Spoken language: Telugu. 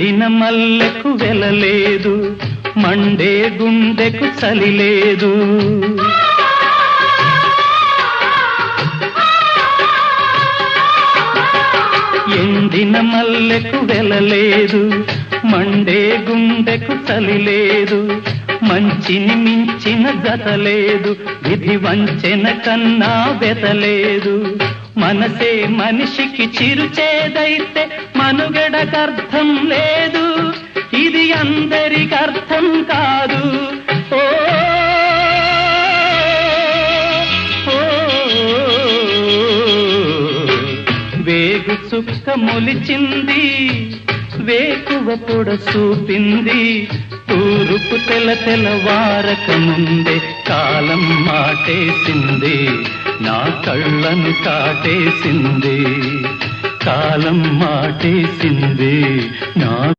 ఎండిన మల్లెకు వెలలేదు, మండే గుండెకు చలి లేదు. ఎండిన మల్లెకు వెలలేదు, మండే గుండెకు చలి లేదు. మంచిని మించిన గత లేదు, విధి వంచెన కన్నా బెతలేదు. మనసే మనిషికి చిరుచేదైతే మనుగడకర్థం లేదు, ఇది అందరికి అర్థం కాదు. ఓ వేగు చుక్క మొలిచింది, వేకువ పొడ చూపింది. తూరుపు తెలవారక ముందే కాలం మాటేసింది, నా కళ్ళను కాటేసింది. కాలం మాటేసింది నా